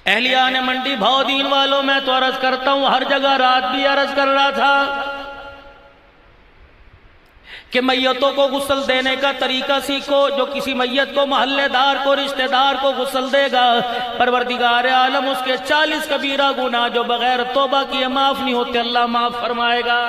اہلیہ نے منڈی بھاؤ دین والوں، میں تو عرض کرتا ہوں، ہر جگہ رات بھی عرض کر رہا تھا کہ میتوں کو غسل دینے کا طریقہ سیکھو۔ جو کسی میت کو، محلے دار کو، رشتہ دار کو غسل دے گا، پروردگار عالم اس کے 40 کبیرہ گناہ جو بغیر توبہ کیے معاف نہیں ہوتے، اللہ معاف فرمائے گا۔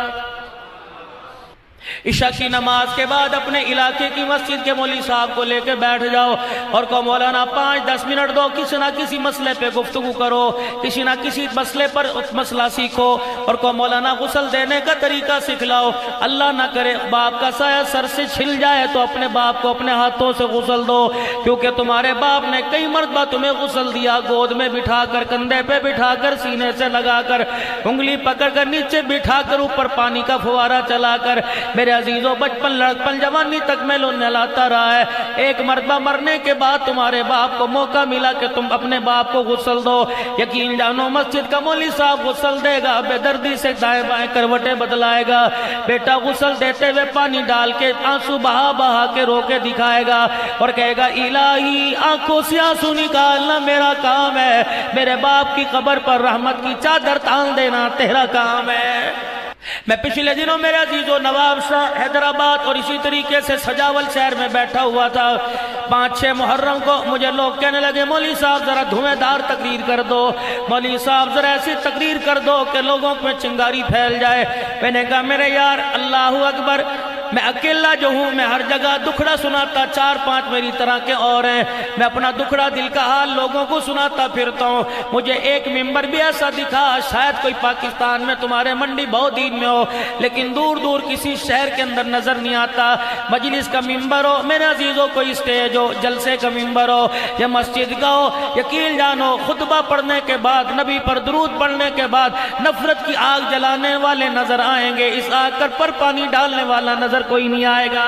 عشاء کی نماز کے بعد اپنے علاقے کی مسجد کے مولوی صاحب کو لے کے بیٹھ جاؤ اور کہو مولانا 5-10 منٹ دو، کسی نہ کسی مسئلے پہ گفتگو کرو، کسی نہ کسی مسئلے پر مسئلہ سیکھو، اور کہو مولانا غسل دینے کا طریقہ سکھلاؤ۔ اللہ نہ کرے باپ کا سایہ سر سے چھل جائے تو اپنے باپ کو اپنے ہاتھوں سے غسل دو، کیونکہ تمہارے باپ نے کئی مرتبہ تمہیں غسل دیا، گود میں بٹھا کر، کندھے پہ بٹھا کر، سینے سے لگا کر، انگلی پکڑ کر، نیچے بٹھا کر، اوپر پانی کا فوارہ چلا کر، میرے عزیزوں بچپن لڑکپن جوانی تک میں نہلاتا رہا ہے۔ ایک مرتبہ مرنے کے بعد تمہارے باپ کو موقع ملا کہ تم اپنے باپ کو غسل دو، یقین جانو مسجد کا مولوی صاحب غسل دے گا، بے دردی سے دائیں بائیں کروٹیں بدلائے گا، بیٹا غسل دیتے ہوئے پانی ڈال کے آنسو بہا بہا کے رو کے دکھائے گا اور کہے گا الہی آنکھوں سے آنسو نکالنا میرا کام ہے، میرے باپ کی قبر پر رحمت کی چادر تان دینا تیرا کام ہے۔ میں پچھلے دنوں میرے عزیزو نواب شاہ حیدرآباد اور اسی طریقے سے سجاول شہر میں بیٹھا ہوا تھا۔ 5-6 محرم کو مجھے لوگ کہنے لگے مولوی صاحب ذرا دھویں دار تقریر کر دو، مولوی صاحب ذرا ایسی تقریر کر دو کہ لوگوں میں چنگاری پھیل جائے۔ میں نے کہا میرے یار اللہ اکبر، میں اکیلا جو ہوں، میں ہر جگہ دکھڑا سناتا، 4-5 میری طرح کے اور ہیں، میں اپنا دکھڑا دل کا حال لوگوں کو سناتا پھرتا ہوں۔ مجھے ایک ممبر بھی ایسا دکھا، شاید کوئی پاکستان میں تمہارے منڈی بہت دین میں ہو، لیکن دور دور کسی شہر کے اندر نظر نہیں آتا۔ مجلس کا ممبر ہو میرے عزیزوں، کوئی اسٹیج ہو، جلسے کا ممبر ہو یا مسجد کا ہو، یقین جانو خطبہ پڑھنے کے بعد، نبی پر درود پڑھنے کے بعد نفرت کی آگ جلانے والے نظر آئیں گے، اس آگ پر پانی ڈالنے والا نظر کوئی نہیں آئے گا۔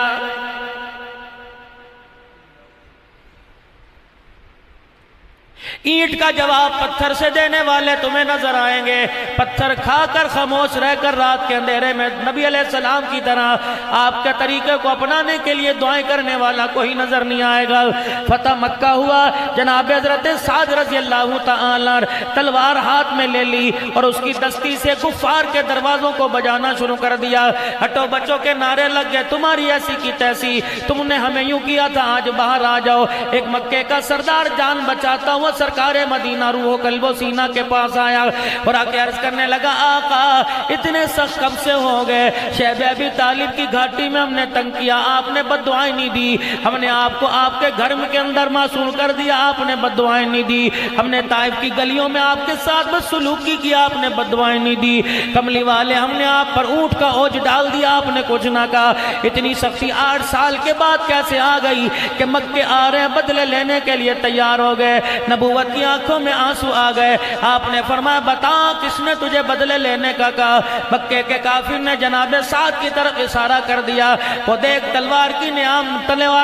اینٹ کا جواب پتھر سے دینے والے تمہیں نظر آئیں گے، پتھر کھا کر خاموش رہ کر رات کے اندھیرے میں نبی علیہ السلام کی طرح آپ کے طریقے کو اپنانے کے لیے دعائیں کرنے والا کوئی نظر نہیں آئے گا۔ فتح مکہ ہوا، جناب حضرت سعد رضی اللہ تعالی تلوار ہاتھ میں لے لی اور اس کی دستی سے کفار کے دروازوں کو بجانا شروع کر دیا۔ ہٹو بچوں کے نعرے لگ گئے، تمہاری ایسی کی تیسی، تم نے ہمیں یوں کیا تھا، آج باہر آ جاؤ۔ ایک مکے کا سردار جان بچاتا ہوا سرکار مدینہ روح و قلب و سینہ کے پاس آیا اور آ کے عرض کرنے لگا آقا اتنے سخت کب سے ہو گئے؟ شیب ابی طالب کی گھاٹی میں ہم نے تنگ کیا، آپ نے بد دعائیں نہیں دی، ہم نے آپ کو آپ کے گھر کے اندر معصوم کر دیا، آپ نے بد دعائیں نہیں دی، ہم نے طائف کی گلیوں میں آپ کے ساتھ بد سلوکی کیا، آپ نے بد دعائیں نہیں دی، کملی والے ہم نے آپ پر اونٹ کا اوج ڈال دیا، آپ نے کچھ نہ کہا۔ اتنی سختی 8 سال کے بعد کیسے آ گئی کہ مکے آ رہے ہیں، بدلے لینے کے لیے تیار ہو گئے، نبوت کی آنکھوں میں آنسو آ گئے۔ آپ نے فرمایا بتا کس نے تجھے بدلے لینے کا کہا؟ مکے کے کافر نے جناب سعد کی طرف اشارہ کر دیا، وہ دیکھ تلوار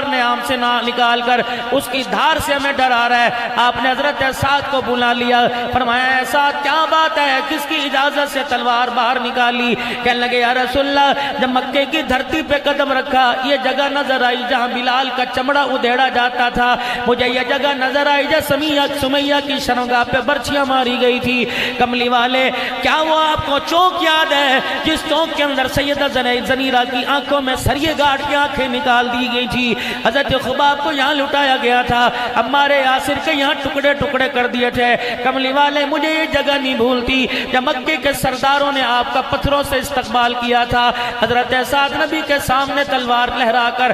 نیام سے نکال کر اس کی دھار سے ہمیں ڈرا رہا ہے۔ آپ نے حضرت سعد کو بلا لیا، فرمایا اے سعد کیا بات ہے، کس کی اجازت سے تلوار باہر نکالی؟ کہنے لگے یا رسول اللہ جب مکے کی دھرتی پہ قدم رکھا یہ جگہ نظر آئی جہاں بلال کا چمڑا ادھیڑا جاتا تھا، مجھے یہ جگہ نظر آئی جہاں سمیہ کی شرمگاہ پہ برچیاں ماری گئی تھی۔ کملی والے کیا وہ آپ کو چوک یاد ہے جس چوک کے اندر سیدہ زنیرہ کی آنکھوں میں سریے گاڑ کی آنکھیں نکال دی گئی تھی، حضرت خباب کو یہاں لٹایا گیا تھا، عمار یاسر کے یہاں ٹکڑے ٹکڑے کر دیے تھے؟ کملی والے مجھے یہ جگہ نہیں بھولتی جب مکے کے سرداروں نے آپ کا پتھروں سے استقبال کیا تھا۔ حضرت سعد نبی کے سامنے تلوار لہرا کر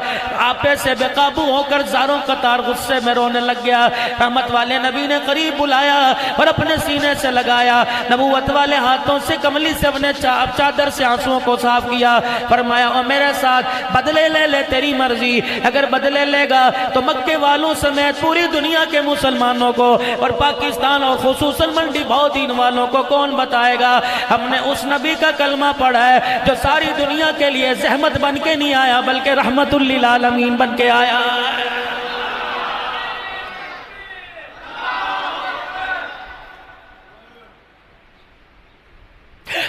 آپے سے بے قابو ہو کر زاروں قطار غصے میں رونے لگ گیا۔ رحمت والے نبی نے قریب بلایا اور اپنے سینے سے لگایا، نبوت والے ہاتھوں سے کملی سے اپنے چادر سے آنسوؤں کو صاف کیا، فرمایا او میرے ساتھ بدلے لے لے تیری مرضی، اگر بدلے لے گا تو مکے والوں سمیت پوری دنیا کے مسلمانوں کو اور پاکستان اور خصوصاً منڈی بھاؤ دین والوں کو کون بتائے گا ہم نے اس نبی کا کلمہ پڑھا ہے جو ساری دنیا کے لیے زحمت بن کے نہیں آیا بلکہ رحمت للعالمین بن کے آیا۔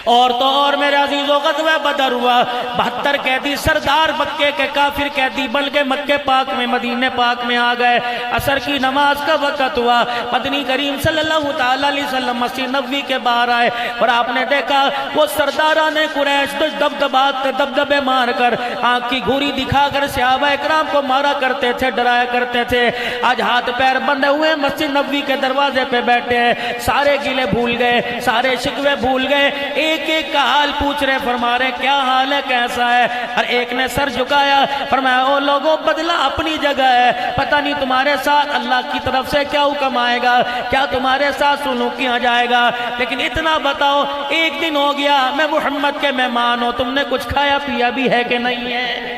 اور تو اور میرے عزیزوں غزوہ بدر ہوا، 72 قیدی سردار مکے کے کافر قیدی بن کے مکے پاک میں مدینہ پاک میں آ گئے۔ عصر کی نماز کا وقت ہوا، مدنی کریم صلی اللہ تعالی علیہ وسلم مسجد نبوی کے باہر آئے اور آپ نے دیکھا وہ سرداران قریش دبدبے مار کر آنکھ کی گھوری دکھا کر صحابہ اکرام کو مارا کرتے تھے، ڈرایا کرتے تھے۔ آج ہاتھ پیر بندھے ہوئے مسجد نبوی کے دروازے پہ بیٹھے ہیں، سارے گلے بھول گئے، سارے شکوے بھول گئے، ایک ایک کا حال پوچھ رہے، فرما رہے کیا حال ہے، کیسا ہے؟ اور ایک نے سر جھکایا، فرمایا او لوگوں بدلہ اپنی جگہ ہے، پتہ نہیں تمہارے ساتھ اللہ کی طرف سے کیا حکم آئے گا، کیا تمہارے ساتھ سلوک کیا جائے گا، لیکن اتنا بتاؤ ایک دن ہو گیا میں محمد کے مہمان ہوں، تم نے کچھ کھایا پیا بھی ہے کہ نہیں ہے؟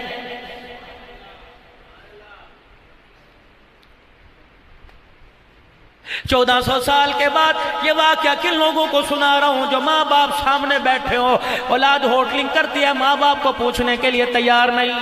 1400 سال کے بعد یہ واقعہ کن لوگوں کو سنا رہا ہوں جو ماں باپ سامنے بیٹھے ہو، اولاد ہوٹلنگ کرتی ہے، ماں باپ کو پوچھنے کے لیے تیار نہیں۔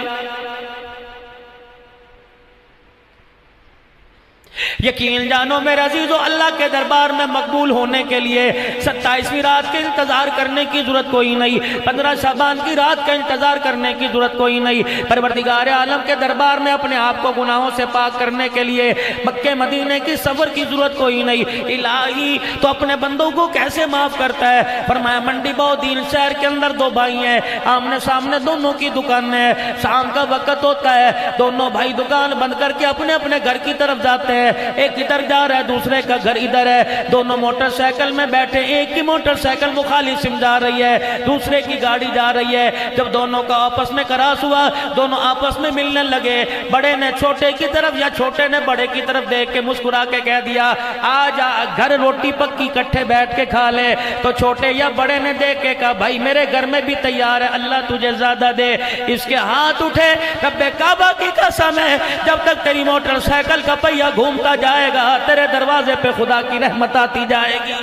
یقین جانو میرے عزیزو اللہ کے دربار میں مقبول ہونے کے لیے 27ویں رات کے انتظار کرنے کی ضرورت کوئی نہیں، 15 شعبان کی رات کا انتظار کرنے کی ضرورت کوئی نہیں، پروردگار عالم کے دربار میں اپنے آپ کو گناہوں سے پاک کرنے کے لیے مکہ مدینے کی سفر کی ضرورت کوئی نہیں۔ الہی تو اپنے بندوں کو کیسے معاف کرتا ہے؟ فرمایا منڈی بہودین شہر کے اندر 2 بھائی ہیں، آمنے سامنے دونوں کی دکان ہے، شام کا وقت ہوتا ہے، دونوں بھائی دکان بند کر کے اپنے اپنے گھر کی طرف جاتے ہیں، ایک ادھر جا رہا ہے دوسرے کا گھر ادھر ہے، دونوں موٹر سائیکل میں بیٹھے، ایک کی موٹر سائیکل مخالف سمت جا رہی ہے، دوسرے کی گاڑی جا رہی ہے۔ جب دونوں کا آپس میں کراس ہوا، دونوں آپس میں ملنے لگے، بڑے نے چھوٹے کی طرف یا چھوٹے نے بڑے کی طرف دیکھ کے مسکرا کے کہہ دیا آج گھر روٹی پکی کٹھے بیٹھ کے کھا لے، تو چھوٹے یا بڑے نے دیکھ کے کہا بھائی میرے گھر میں بھی تیار ہے، اللہ تجھے زیادہ دے۔ اس کے ہاتھ اٹھے، رب کعبہ کی قسم ہے جب تک تیری موٹر سائیکل کا پہیہ گھومتا جائے گا تیرے دروازے پہ خدا کی رحمت آتی جائے گی۔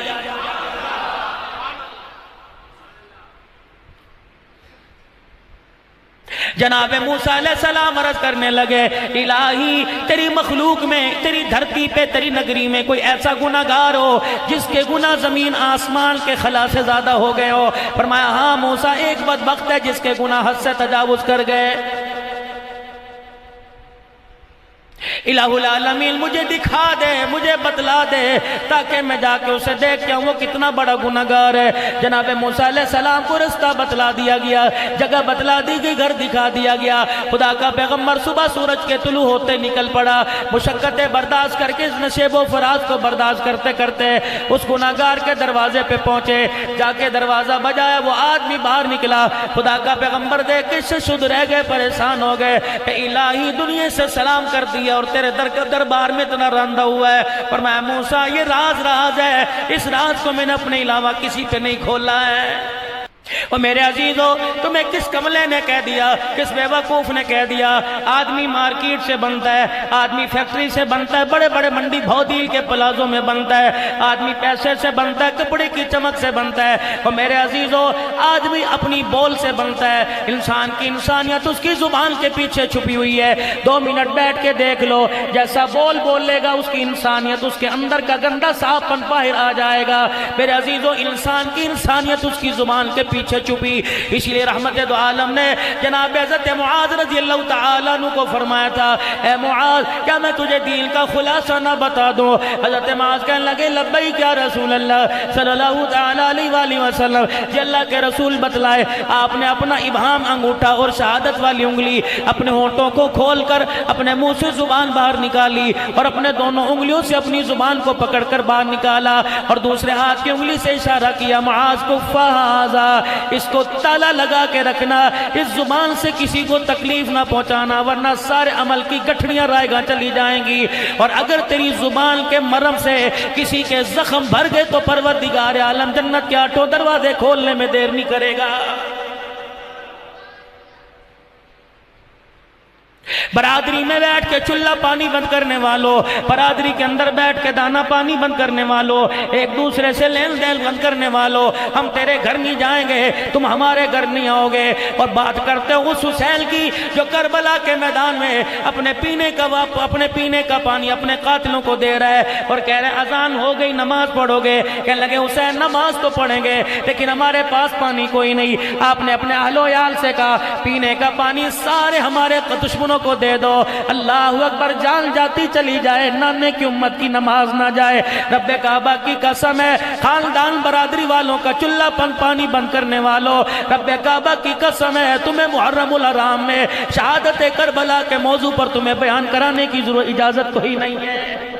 جناب موسیٰ علیہ السلام عرض کرنے لگے الہی تیری مخلوق میں، تیری دھرتی پہ، تیری نگری میں کوئی ایسا گناہگار ہو جس کے گناہ زمین آسمان کے خلا سے زیادہ ہو گئے ہو؟ فرمایا ہاں موسیٰ ایک بدبخت ہے جس کے گناہ حد سے تجاوز کر گئے۔ الہ العالمین مجھے دکھا دے، مجھے بتلا دے تاکہ میں جا کے اسے دیکھ کے وہ کتنا بڑا گناہگار ہے۔ جناب موسیٰ علیہ السلام کو رستہ بتلا دیا گیا، جگہ بتلا دی گئی، گھر دکھا دیا گیا۔ خدا کا پیغمبر صبح سورج کے طلوع ہوتے نکل پڑا، مشقتیں برداشت کر کے اس نشیب و فراز کو برداشت کرتے کرتے اس گناہگار کے دروازے پہ پہنچے، جا کے دروازہ بجایا، وہ آدمی باہر نکلا، خدا کا پیغمبر دیکھ کے اس سے شد رہ گئے، پریشان ہو گئے کہ الہی دنیا سے سلام کر دیا اور تیرے دربار میں اتنا رندہ ہوا ہے۔ فرمایا موسیٰ یہ راز ہے، اس راز کو میں نے اپنے علاوہ کسی پہ نہیں کھولا ہے۔ اور میرے عزیزو تمہیں کس کملے نے کہہ دیا، کس بیوقوف نے کہہ دیا آدمی مارکیٹ سے بنتا ہے، آدمی فیکٹری سے بنتا ہے، بڑے بڑے منڈی بھودیل کے پلازوں میں بنتا ہے، آدمی پیسے سے بنتا ہے، کپڑے کی چمک سے بنتا ہے۔ اور میرے عزیزو آدمی اپنی بول سے بنتا ہے، انسان کی انسانیت اس کی زبان کے پیچھے چھپی ہوئی ہے۔ 2 منٹ بیٹھ کے دیکھ لو، جیسا بول لے گا اس کی انسانیت، اس کے اندر کا گندا صاف پن باہر آ جائے گا۔ میرے عزیزو انسان کی انسانیت اس کی زبان کے پیچھے چھپی، اس لیے رحمت دو عالم نے جناب حضرت معاذ رضی اللہ تعالیٰ عنہ کو فرمایا تھا اے معاذ کیا میں تجھے دین کا خلاصہ نہ بتا دوں؟ حضرت معاذ کہنے لگے لبیک یا رسول اللہ صلی اللہ تعالیٰ علیہ وآلہ وسلم، جی اللہ کے رسول بتلائے۔ آپ نے اپنا ابہام انگوٹھا اور شہادت والی انگلی اپنے ہونٹوں کو کھول کر اپنے منہ سے زبان باہر نکالی اور اپنے دونوں انگلیوں سے اپنی زبان کو پکڑ کر باہر نکالا اور دوسرے ہاتھ کی انگلی سے اشارہ کیا معاذ کو فہذا، اس کو تالا لگا کے رکھنا، اس زبان سے کسی کو تکلیف نہ پہنچانا ورنہ سارے عمل کی گٹھڑیاں رائے گاں چلی جائیں گی، اور اگر تیری زبان کے مرم سے کسی کے زخم بھر گئے تو پروردگار عالم جنت کے 8 دروازے کھولنے میں دیر نہیں کرے گا۔ برادری میں بیٹھ کے چولہا پانی بند کرنے والوں، برادری کے اندر بیٹھ کے دانا پانی بند کرنے والوں، ایک دوسرے سے لین دین بند کرنے والوں، ہم تیرے گھر نہیں جائیں گے، تم ہمارے گھر نہیں آؤ گے۔ اور بات کرتے ہو اس حسین کی جو کربلا کے میدان میں اپنے پینے کا پانی اپنے قاتلوں کو دے رہا ہے، اور کہہ رہے اذان ہو گئی نماز پڑھو گے، کہنے لگے حسین نماز تو پڑھیں گے لیکن ہمارے پاس پانی کوئی نہیں۔ آپ نے اپنے اہل و عیال سے کہا پینے کا پانی سارے ہمارے دشمنوں کو دے دو۔ اللہ اکبر، جان جاتی چلی جائے، نانے کی امت کی نماز نہ جائے۔ رب کعبہ کی قسم ہے، خاندان برادری والوں کا چولہا پانی بند کرنے والوں، رب کعبہ کی قسم ہے تمہیں محرم الحرام میں شہادت کربلا کے موضوع پر تمہیں بیان کرانے کی ضرورت اجازت کوئی نہیں ہے۔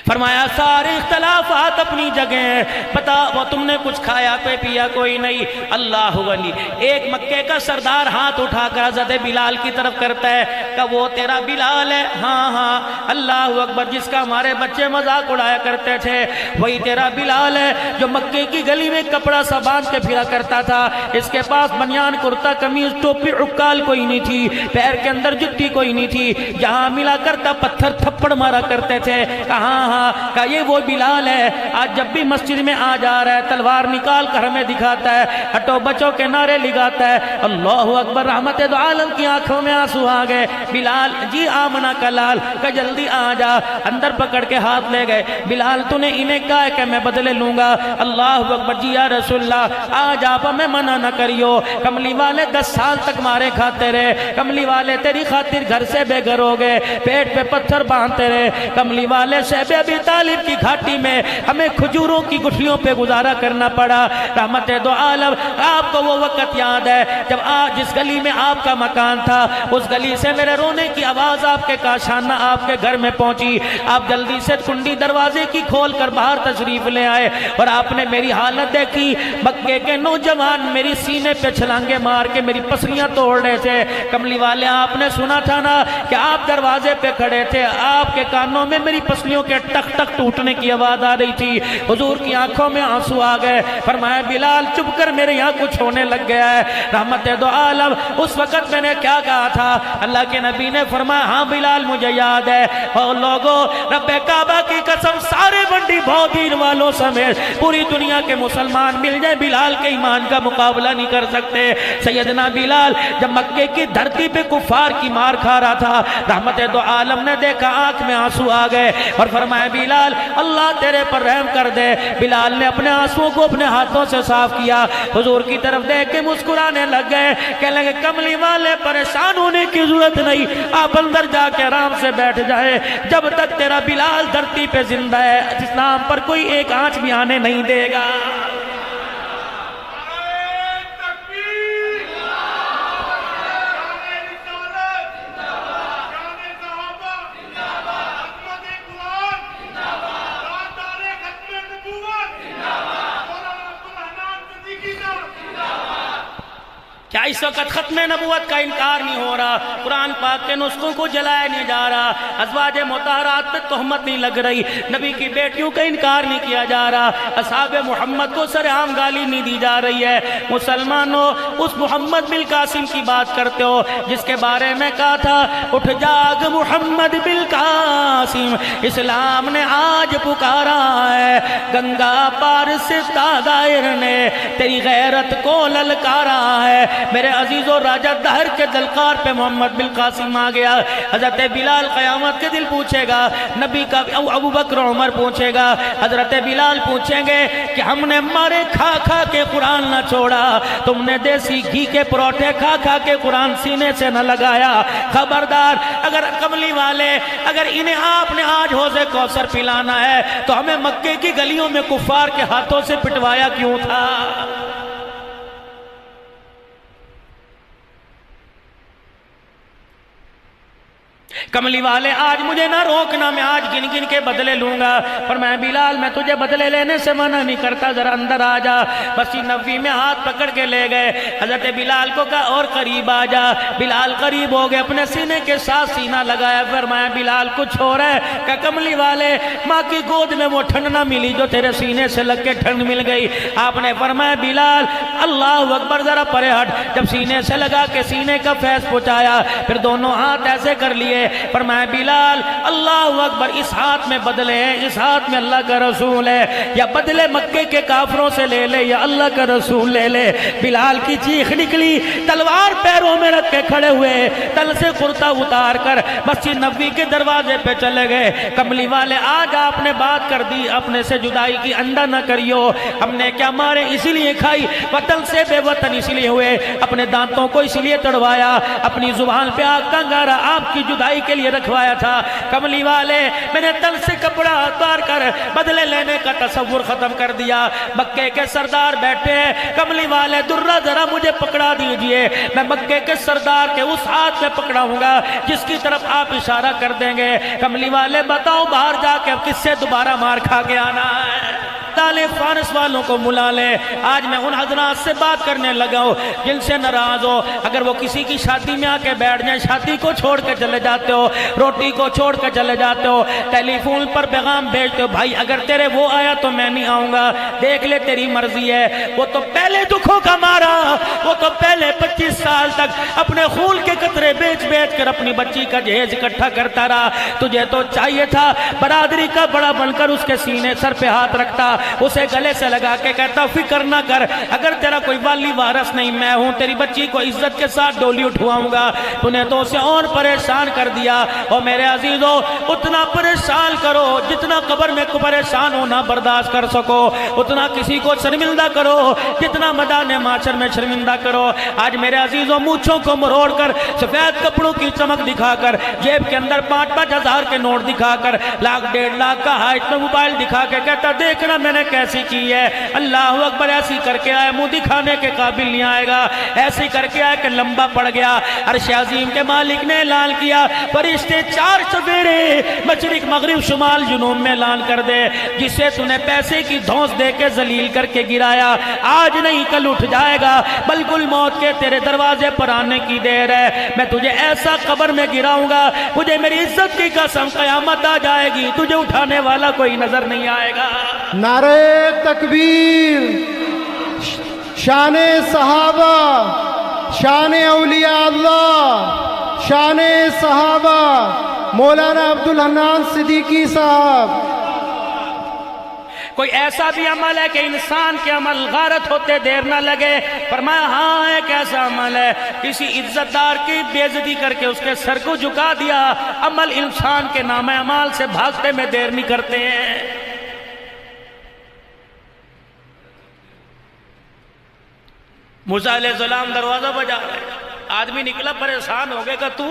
فرمایا سارے اختلافات اپنی جگہ ہیں، پتا وہ تم نے کچھ کھایا پہ پیا کوئی نہیں۔ اللہ ولی ایک مکے کا سردار ہاتھ اٹھا کر حضرت بلال کی طرف کرتا ہے کہ وہ تیرا بلال ہے؟ ہاں ہاں۔ اللہ اکبر، جس کا ہمارے بچے مذاق اڑایا کرتے تھے وہی تیرا بلال ہے جو مکے کی گلی میں کپڑا سا باندھ کے پھرا کرتا تھا، اس کے پاس بنیان کرتا قمیض ٹوپی عکال کوئی نہیں تھی، پیر کے اندر جتی کوئی نہیں تھی، جہاں ملا کرتا پتھر تھپڑ مارا کرتے تھے۔ کہاں ہاں کہ یہ وہ بلال ہے، آج جب بھی مسجد میں آ جا رہا ہے تلوار نکال کر ہمیں دکھاتا ہے، ہٹو بچوں کے نعرے لگاتا ہے۔ اللہ اکبر، رحمت دو عالم کی آنکھوں میں آنسو آ گئے۔ بلال جی آمنہ کا لال کہ جلدی آ جا، اندر پکڑ کے ہاتھ لے گئے۔ بلال تو نے انہیں کہا ہے کہ میں بدلے لوں گا۔ اللہ اکبر، جی یا رسول اللہ آج آپ ہمیں منع نہ کریو، کملی والے 10 سال تک مارے کھاتے رہے، کملی والے تیری خاطر گھر سے بے گھر ہو گئے، پیٹ پہ پتھر باندھتے رہے، کملی والے شیب ابی طالب کی گھاٹی میں ہمیں کھجوروں کی گٹھلیوں پہ گزارا کرنا پڑا۔ رحمت دو عالم، آپ کو وہ وقت یاد ہے جب جس گلی میں آپ کا مکان تھا اس گلی سے میرے رونے کی آواز آپ کے کاشانہ آپ کے گھر میں پہنچی، آپ جلدی سے کنڈی دروازے کی کھول کر باہر تشریف لے آئے اور آپ نے میری حالت دیکھی، مکے کے نوجوان میری سینے پہ چھلانگے مار کے میری پسلیاں توڑ رہے تھے۔ کملی والے آپ نے سنا تھا نا کہ آپ دروازے پہ کھڑے تھے، آپ کے کانوں میں میری پسلیوں کے ٹک ٹک ٹوٹنے کی آواز آ رہی تھی، حضور کی آنکھوں میں آنسو آ گئے۔ فرمایا بلال چپ کر، میرے یہاں کچھ ہونے لگ گیا ہے۔ رحمت دو عالم، اس وقت میں نے کیا کہا تھا؟ اللہ کے نبی نے فرمایا ہاں بلال مجھے یاد ہے۔ اور لوگوں رب کعبہ کی قسم سارے بنڈی بہودین والوں سمیت پوری دنیا کے مسلمان مل جائے بلال کے ایمان کا مقابلہ نہیں کر سکتے۔ سیدنا بلال جب مکے کی دھرتی پہ کفار کی مار کھا رہا تھا، رحمت دو عالم نے دیکھا، آنکھ میں آنسو آ گئے اور فرمایا بلال اللہ تیرے پر رحم کر دے۔ بلال نے اپنے آنسوؤں کو اپنے ہاتھوں سے صاف کیا، حضور کی طرف دیکھ کے مسکرانے لگ گئے، کہنے لگے کملی والے پریشان ہونے کی ضرورت نہیں، آپ اندر جا کے آرام سے بیٹھ جائے، جب تک تیرا بلال دھرتی پہ زندہ ہے اسلام پر کوئی ایک آنچ بھی آنے نہیں دے گا۔ کیا اس وقت ختم نبوت کا انکار نہیں ہو رہا؟ قرآن پاک کے نسخوں کو جلایا نہیں جا رہا، ازواج مطہرات پہ تہمت نہیں لگ رہی، نبی کی بیٹیوں کا انکار نہیں کیا جا رہا، اصحاب محمد کو سرعام گالی نہیں دی جا رہی ہے۔ مسلمانوں اس محمد بالقاسم کی بات کرتے ہو جس کے بارے میں کہا تھا اٹھ جاگ محمد بالقاسم، اسلام نے آج پکارا ہے، گنگا پار سے تاغائر نے تیری غیرت کو للکارا ہے۔ میرے عزیزو راجہ دہر کے دلکار پہ محمد بالقاسم آ گیا۔ حضرت بلال قیامت کے دل پوچھے گا، نبی کا ابو بکر عمر پوچھے گا، حضرت بلال پوچھیں گے کہ ہم نے مارے کھا کھا کے قرآن نہ چھوڑا، تم نے دیسی گھی کے پروٹھے کھا کھا کے قرآن سینے سے نہ لگایا۔ خبردار، اگر کملی والے اگر انہیں آپ نے آج حوض کوثر پلانا ہے تو ہمیں مکے کی گلیوں میں کفار کے ہاتھوں سے پٹوایا کیوں تھا؟ کملی والے آج مجھے نہ روکنا، میں آج گن گن کے بدلے لوں گا۔ پر میں بلال میں تجھے بدلے لینے سے منع نہیں کرتا، ذرا اندر آ جا۔ مسجد نبوی میں ہاتھ پکڑ کے لے گئے، حضرت بلال کو کہا اور قریب آ جا۔ بلال قریب ہو گئے، اپنے سینے کے ساتھ سینہ لگایا، فرمایا بلال کچھ ہو رہا ہے؟ کہ کملی والے ماں کی گود میں وہ ٹھنڈ نہ ملی جو تیرے سینے سے لگ کے ٹھنڈ مل گئی۔ آپ نے فرمایا بلال اللہ اکبر، ذرا پرے ہٹ۔ جب سینے سے لگا کے سینے کا فیض پہنچایا، پھر دونوں ہاتھ ایسے کر لیے، فرمایا بلال اللہ اکبر، اس ہاتھ میں بدلے ہیں، اس ہاتھ میں اللہ کا رسول ہے، یا بدلے مکے کے کافروں سے لے لے یا اللہ کا رسول لے لے۔ بلال کی چیخ نکلی، تلوار پیروں میں رکھ کے کھڑے ہوئے، تل سے کرتا اتار کر مسجد نبوی کے دروازے پہ چلے گئے۔ کملی والے آج آپ نے بات کر دی، اپنے سے جدائی کی اندھا نہ کریو، ہم نے کیا مارے اسی لیے کھائی، وطن سے بے وطن اسی لیے ہوئے، اپنے دانتوں کو اسی لیے تڑوایا، اپنی زبان پہ آگ کا انگارہ آپ کی جدائی کے لیے رکھوایا تھا۔ کملی والے میں نے تل سے کپڑا اتار کر بدلے لینے کا تصور ختم کر دیا۔ مکے کے سردار بیٹھے ہیں، کملی والے درہ ذرا مجھے پکڑا دیجئے، میں مکے کے سردار کے اس ہاتھ میں پکڑاؤں گا جس کی طرف آپ اشارہ کر دیں گے۔ کملی والے بتاؤ باہر جا کے اب کس سے دوبارہ مار کھا کے آنا ہے؟ تالے فارس والوں کو ملا لے۔ آج میں ان حضرات سے بات کرنے لگا ہوں جن سے ناراض ہو، اگر وہ کسی کی شادی میں آ کے بیٹھ جائیں، شادی کو چھوڑ کے چلے جاتے ہو، روٹی کو چھوڑ کے چلے جاتے ہو، ٹیلی فون پر پیغام بھیجتے ہو بھائی اگر تیرے وہ آیا تو میں نہیں آؤں گا، دیکھ لے تیری مرضی ہے۔ وہ تو پہلے دکھوں کا مارا، وہ تو پہلے 25 سال تک اپنے خون کے قطرے بیچ بیچ کر اپنی بچی کا جہیز اکٹھا کرتا رہا۔ تجھے تو چاہیے تھا برادری کا بڑا بن کر اس کے سینے سر پہ ہاتھ رکھتا، اسے گلے سے لگا کے کہتا فکر نہ کر، اگر تیرا کوئی والی وارث نہیں میں ہوں، تیری بچی کو عزت کے ساتھ ڈولی اٹھواؤں گا۔ تو نے تو اسے اور پریشان کر دیا۔ اور میرے عزیزو اتنا پریشان کرو جتنا قبر میں پریشان ہونا برداشت کر سکو، اتنا کسی کو شرمندہ کرو جتنا میدان معاشر میں شرمندہ کرو۔ آج میرے عزیزو مونچھوں کو مروڑ کر، سفید کپڑوں کی چمک دکھا کر، جیب کے اندر 5-5 ہزار کے نوٹ دکھا کر، 1,00,000 1,50,000 کا ہائٹ میں موبائل دکھا کے کہتا دیکھنا میں نے کیسی کی ہے۔ اللہ اکبر، ایسی کر کے آئے منہ دکھانے کے قابل نہیں آئے گا، ایسی کر کے آئے کہ لمبا پڑ گیا۔ عرش عظیم کے مالک نے اعلان کیا فرشتے 4 سویرے مشرق مغرب شمال جنوب میں اعلان کر دے، جسے تو نے پیسے کی دھونس دے کے ذلیل کر کے گرایا آج نہیں کل اٹھ جائے گا، بالکل موت کے تیرے دروازے پر آنے کی دیر ہے۔ میں تجھے ایسا قبر میں گراؤں گا، مجھے میری عزت کی قسم قیامت آ جائے گی تجھے اٹھانے والا کوئی نظر نہیں آئے گا۔ نعرہ تکبیر، شان صحابہ، شان اولیاء اللہ، شان صحابہ، مولانا عبدالحنان صدیقی صاحب۔ کوئی ایسا بھی عمل ہے کہ انسان کے عمل غارت ہوتے دیر نہ لگے؟ فرمایا ہاں ایک ایسا عمل ہے، کسی عزت دار کی بے عزتی کر کے اس کے سر کو جھکا دیا، عمل انسان کے نام اعمال سے بھاگتے میں دیر نہیں کرتے ہیں۔ موسیٰ علیہ السلام دروازہ بجا رہے، آدمی نکلا پریشان ہو گئے کہ تو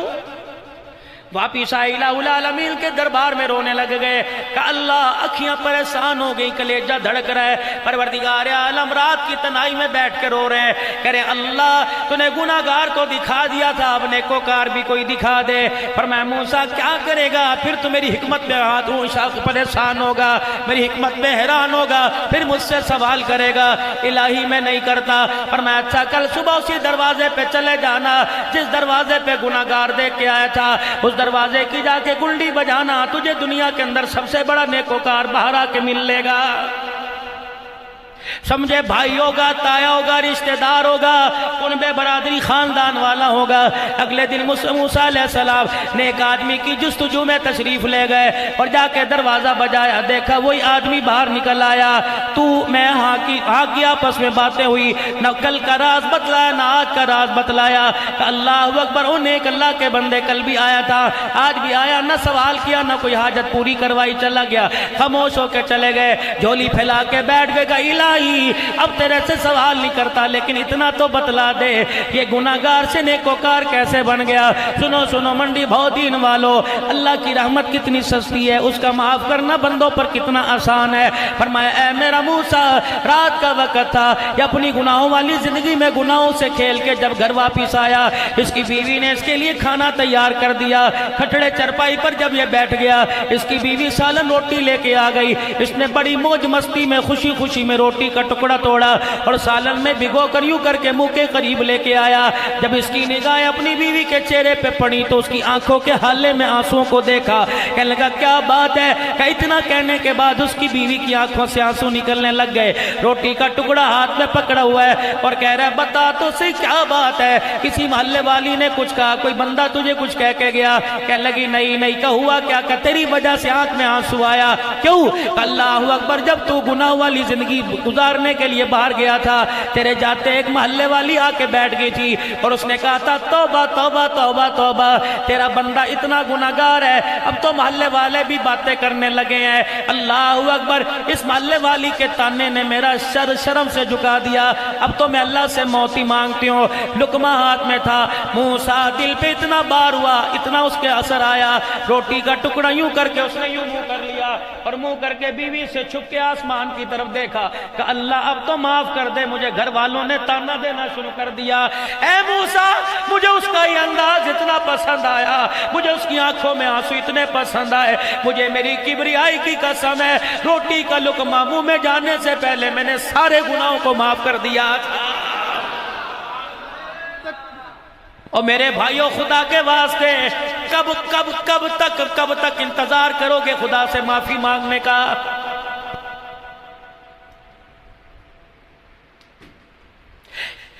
واپس آئے الہ العالمین کے دربار میں رونے لگ گئے کہ اللہ اکھیاں پریشان ہو گئی، کلیجہ دھڑک رہا ہے، پروردگار عالم رات کی تنہائی میں بیٹھ کے رو رہے ہیں، کہہ رہے اللہ تو نے گناہگار کو دکھا دیا تھا، اب نیکوکار بھی کوئی دکھا دے۔ فرمایا موسیٰ کیا کرے گا؟ پھر تو میری حکمت میں ہاتھ شاخ پریشان ہوگا، میری حکمت میں حیران ہوگا، پھر مجھ سے سوال کرے گا، الہی میں نہیں کرتا۔ فرمایا اچھا کل صبح اسی دروازے پہ چلے جانا جس دروازے پہ گناہگار دیکھ کے آیا تھا، اس دروازے کی جا کے گنڈی بجانا، تجھے دنیا کے اندر سب سے بڑا نیکوکار باہر آ کے مل لے گا۔ سمجھے بھائی ہوگا، تایا ہوگا، رشتہ دار ہوگا، ان بے برادری خاندان والا ہوگا۔ اگلے دن موسیٰ علیہ السلام نے ایک آدمی کی جستجو میں تشریف لے گئے اور جا کے دروازہ بجایا، دیکھا وہی آدمی باہر نکل آیا، تو میں ہاں کی آپس میں باتیں ہوئی، نہ کل کا راز بتلایا نہ آج کا راز بتلایا کہ اللہ اکبر، انہیں ایک اللہ کے بندے کل بھی آیا تھا آج بھی آیا، نہ سوال کیا نہ کوئی حاجت پوری کروائی، چلا گیا، خاموش ہو کے چلے گئے، جھولی پھیلا کے بیٹھ گئے، الہی الہی اب تیرے سے سوال نہیں کرتا، لیکن اتنا تو بتلا دے یہ گناہگار سے نیکوکار کیسے بن گیا۔ سنو سنو منڈی بہت دین والو، اللہ کی رحمت کتنی سستی ہے، اس کا معاف کرنا بندوں پر کتنا آسان ہے۔ فرمایا اے میرا موسیٰ، رات کا وقت تھا، یہ اپنی گناہوں والی زندگی میں گناہوں سے کھیل کے جب گھر واپس آیا، اس کی بیوی نے اس کے لیے کھانا تیار کر دیا۔ کھٹڑے چرپائی پر جب یہ بیٹھ گیا، اس کی بیوی سالن روٹی لے کے آ گئی۔ اس نے بڑی موج مستی میں خوشی خوشی میں روٹی کا ٹکڑا توڑا اور سالن میں بھگو کر یوں کر کے منہ کے قریب لے کے آیا۔ جب اس کی نگاہیں اپنی بیوی کے چہرے پہ پڑی تو اس کی آنکھوں کے حالے میں آنسوں کو دیکھا۔ کہنے لگا کیا بات ہے؟ کہ اتنا کہنے کے بعد اس کی بیوی کی آنکھوں سے آنسو نکلنے لگ گئے۔ روٹی کا ٹکڑا ہاتھ میں پکڑا ہوا ہے اور کہہ رہا ہے بتا تو صحیح کیا بات ہے؟ کسی محلے والی نے کچھ کہا، کوئی بندہ تجھے کچھ کہہ کے گیا؟ کہنے لگی نہیں کہ ہوا کیا کہ تیری وجہ سے آنکھ میں آنسو آیا۔ کیوں؟ اللہ اکبر، جب تو گناہ والی زندگی گزارنے کے لیے باہر گیا تھا، تیرے جاتے ایک محلے والی آ کے بیٹھ گئی تھی اور اس نے کہا تھا توبہ توبہ توبہ توبہ، تیرا بندہ اتنا گناہگار ہے، اب تو محلے والے بھی باتیں کرنے لگے ہیں۔ اللہ اکبر، اس محلے والی کے تانے نے میرا شرم سے جھکا دیا، اب تو میں اللہ سے موت ہی مانگتی ہوں۔ لقمہ ہاتھ میں تھا، موسیٰ دل پہ اتنا بار ہوا، اتنا اس کے اثر آیا، روٹی کا ٹکڑا یوں کر کے اس نے یوں منہ کر لیا اور منہ کر کے بیوی سے چھپ کے آسمان کی طرف دیکھا کہ اللہ اب تو معاف کر دے، مجھے گھر والوں نے تانا دینا شروع کر دیا۔ اے موسیٰ، مجھے اس کا یہ انداز اتنا پسند آیا، مجھے اس کی آنکھوں میں آنسو اتنے پسند آئے، مجھے میری کبریائی کی قسم ہے، روٹی کا لقمہ منہ میں جانے سے پہلے میں نے سارے گناہوں کو معاف کر دیا تھا۔ اور میرے بھائیوں، خدا کے واسطے کب تک انتظار کرو گے خدا سے معافی مانگنے کا؟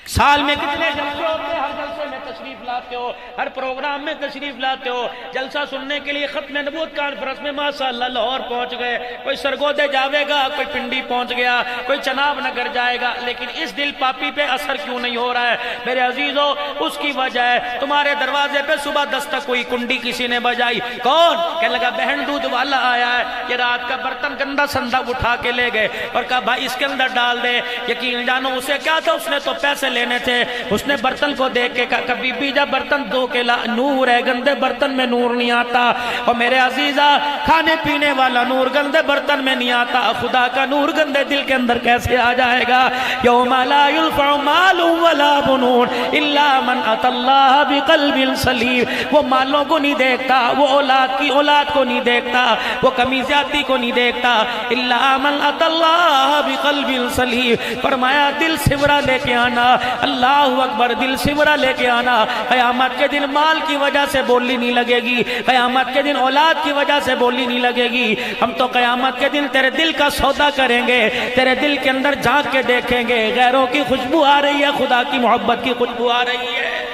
سال میں کتنے جلسے ہوتے ہیں؟ ہر جلسے میں تشریف لاتے ہو، ہر پروگرام میں تشریف لاتے ہو، جلسہ سننے کے لیے ختم نبوت کانفرنس میں ماشاءاللہ لاہور پہنچ گئے، کوئی سرگودے جاوے گا، کوئی پنڈی پہنچ گیا، کوئی چناب نگر جائے گا، لیکن اس دل پاپی پہ اثر کیوں نہیں ہو رہا ہے؟ میرے عزیزو، اس کی وجہ ہے تمہارے دروازے پہ صبح 10 تک کوئی کنڈی کسی نے بجائی، کون؟ کہنے لگا بہن دودھ والا آیا ہے، یہ رات کا برتن گندا سندا اٹھا کے لے گئے اور کہا بھائی اس کے اندر ڈال دے۔ یقین جانو اسے کیا تھا، اس نے تو پیسے لینے تھے، اس نے برتن کو دیکھ کے کہا کبھی بھی جب برتن دو کے نور ہے، گندے برتن میں نور نہیں آتا۔ اور میرے عزیزہ، کھانے پینے والا نور گندے برتن میں نہیں آتا، خدا کا نور گندے دل کے اندر کیسے آ جائے گا؟ یوم لا ينفع مال ولا بنون الا من اتى الله بقلب سلیم۔ وہ مالوں کو نہیں دیکھتا، وہ اولاد کو نہیں دیکھتا، وہ کمی زیادتی کو نہیں دیکھتا، الا من اتى الله بقلب سلیم۔ فرمایا دل سورا لے کے آنا، اللہ اکبر، دل سورا لے کے آنا۔ قیامت کے دن مال کی وجہ سے بولی نہیں لگے گی، قیامت کے دن اولاد کی وجہ سے بولی نہیں لگے گی۔ ہم تو قیامت کے دن تیرے دل کا سودا کریں گے، تیرے دل کے اندر جھانک کے دیکھیں گے، غیروں کی خوشبو آ رہی ہے، خدا کی محبت کی خوشبو آ رہی ہے۔